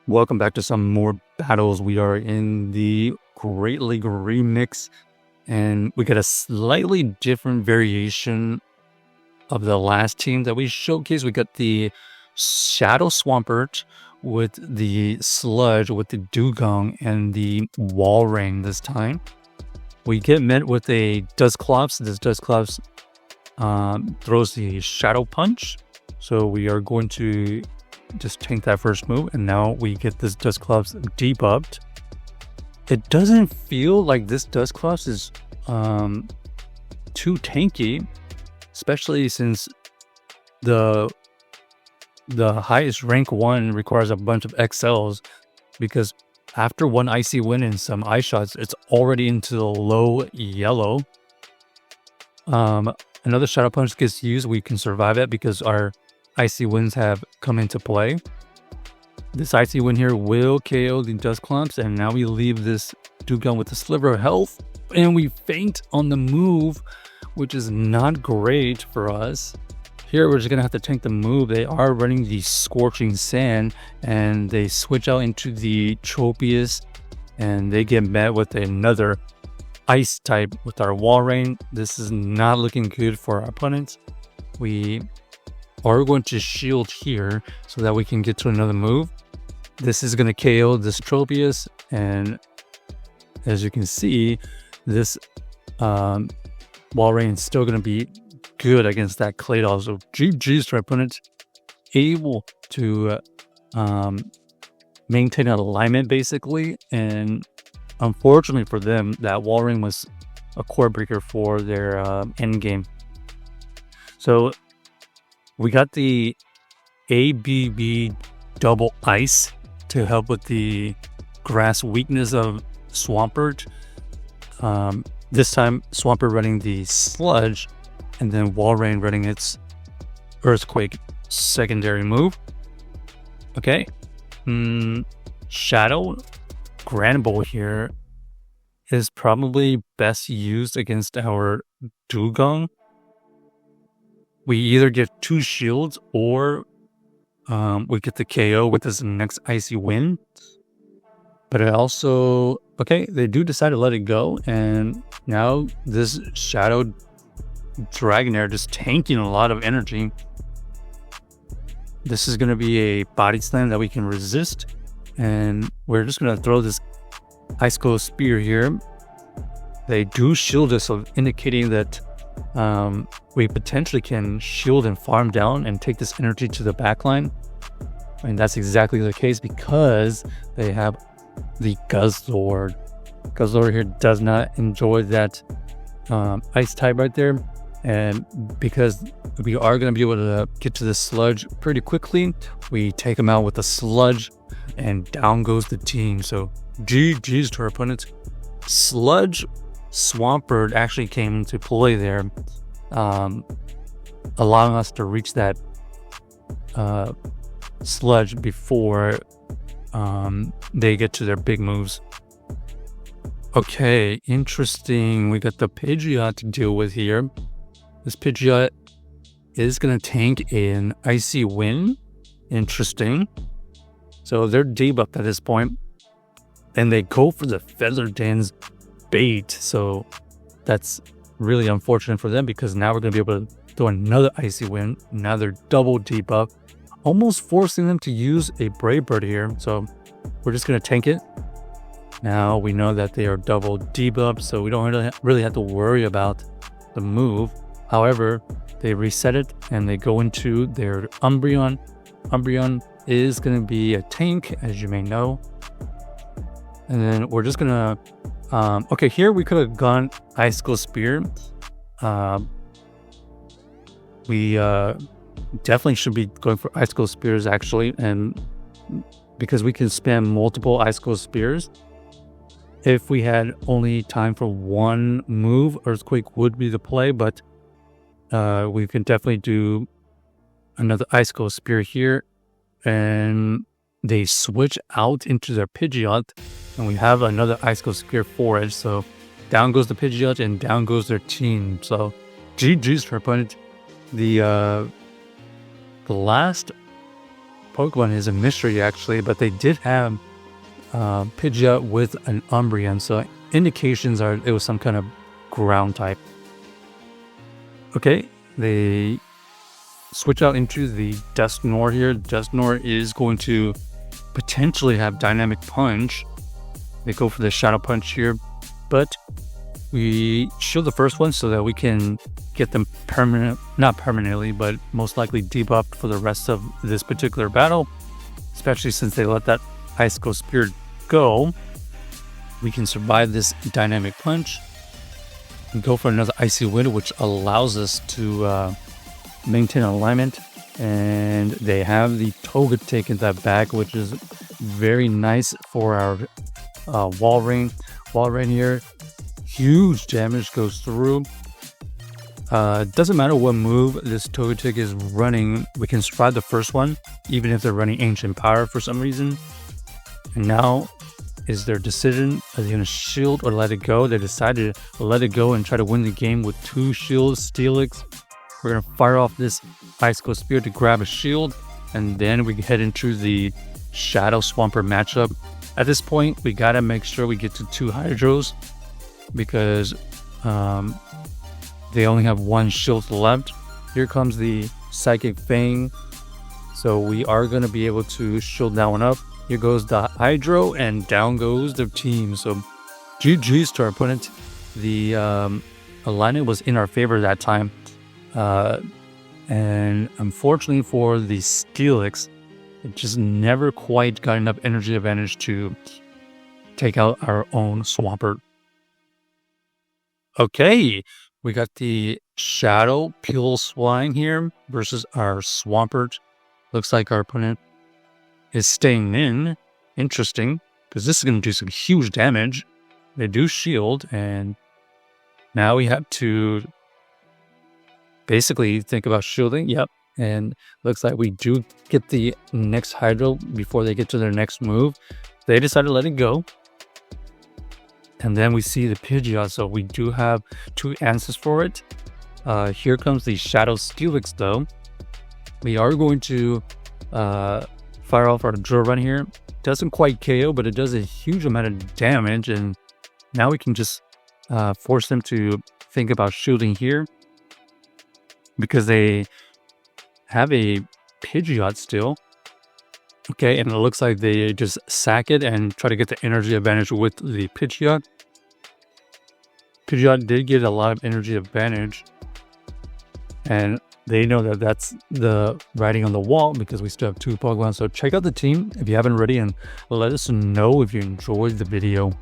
Welcome back to some more battles. We are in the Great League Remix, and we got a slightly different variation of the last team that we showcased. We got the Shadow Swampert with the Sludge, with the Dewgong, and the Walrein this time. We get met with a Dusclops. This Dusclops throws the Shadow Punch, so we are going to just tank that first move, and now we get this Dusclops debuffed. It doesn't feel like this Dusclops is too tanky, especially since the highest rank 1 requires a bunch of XLs, because after one Icy Wind and some Ice Shots, it's already into the low yellow. Another Shadow Punch gets used, we can survive it because our Icy Winds have come into play. This Icy Wind here will KO the Dusclops, and now we leave this Dewgong with a sliver of health, and we faint on the move, which is not great for us. Here we're just gonna have to tank the move. They are running the Scorching Sand, and they switch out into the Tropius, and they get met with another Ice type with our Walrein. This is not looking good for our opponents. We are going to shield here so that we can get to another move. This is going to KO this Tropius, and as you can see, this Walrein is still going to be good against that Claydol. So GG's to our opponent, able to maintain an alignment basically, and unfortunately for them, that Walrein was a core breaker for their end game. So we got the ABB double ice to help with the grass weakness of Swampert. This time Swampert running the Sludge, and then Walrein running its Earthquake secondary move. Okay. Shadow Granbull here is probably best used against our Dewgong. We either get 2 shields or we get the KO with this next Icy Wind. But it also, okay, they do decide to let it go, and now this Shadow Dragonair just tanking a lot of energy. This is going to be a body slam that we can resist, and we're just going to throw this Icicle Spear here. They do shield us, so indicating that we potentially can shield and farm down and take this energy to the backline. And that's exactly the case because they have the Guzzlord. Guzzlord here does not enjoy that ice type right there. And because we are going to be able to get to the Sludge pretty quickly, we take them out with the Sludge, and down goes the team. So GG's to our opponents. Sludge Swampert actually came into play there, allowing us to reach that Sludge before they get to their big moves. Okay, interesting. We got the Pidgeot to deal with here. This Pidgeot is going to tank an Icy Wind. Interesting. So they're debuffed at this point, and they go for the Feather Dance bait. So that's really unfortunate for them, because now we're going to be able to throw another Icy Wind. Now they're double debuff, almost forcing them to use a Brave Bird here. So we're just going to tank it. Now we know that they are double debuffed, so we don't really have to worry about the move. However, they reset it and they go into their Umbreon. Umbreon is going to be a tank, as you may know. And then we're just going to okay, here we could have gone Icicle Spear. We definitely should be going for Icicle Spears actually, and because we can spam multiple Icicle Spears. If we had only time for one move, Earthquake would be the play, but we can definitely do another Icicle Spear here. And they switch out into their Pidgeot, and we have another Icicle Spear forage. So down goes the Pidgeot, and down goes their team. So GG's for opponent. The last Pokemon is a mystery actually, but they did have Pidgeot with an Umbreon, so indications are it was some kind of ground type. Okay, they switch out into the Dusknoir here. Dusknoir is going to potentially have Dynamic Punch. They go for the Shadow Punch here, but we shield the first one so that we can get them not permanently, but most likely debuffed for the rest of this particular battle, especially since they let that Icicle Spirit go. We can survive this Dynamic Punch and go for another Icy Wind, which allows us to maintain alignment. And they have the Togetic in that bag, which is very nice for our Walrein. Walrein here, huge damage goes through. Doesn't matter what move this Togetic is running, we can survive the first one, even if they're running Ancient Power for some reason. And now is their decision. Are they going to shield or let it go? They decided to let it go and try to win the game with 2 shields, Steelix. We're going to fire off this Icicle Spear to grab a shield, and then we head into the Shadow Swampert matchup. At this point, we got to make sure we get to 2 Hydros, because they only have 1 shield left. Here comes the Psychic Fang, so we are going to be able to shield that one up. Here goes the Hydro, and down goes the team. So GG's to our opponent. The alignment was in our favor that time. And unfortunately for the Steelix, it just never quite got enough energy advantage to take out our own Swampert. Okay, we got the Shadow Piloswine here versus our Swampert. Looks like our opponent is staying in. Interesting, because this is going to do some huge damage. They do shield, and now we have to basically think about shielding. Yep, and looks like we do get the next Hydro before they get to their next move. They decided to let it go. And then we see the Pidgeot, so we do have 2 answers for it. Here comes the Shadow Steelix though. We are going to fire off our drill run here. Doesn't quite KO, but it does a huge amount of damage, and now we can just force them to think about shielding here, because they have a Pidgeot still. Okay, and it looks like they just sack it and try to get the energy advantage with the Pidgeot. Pidgeot did get a lot of energy advantage, and they know that that's the writing on the wall, because we still have 2 Pokemon. So check out the team if you haven't already, and let us know if you enjoyed the video.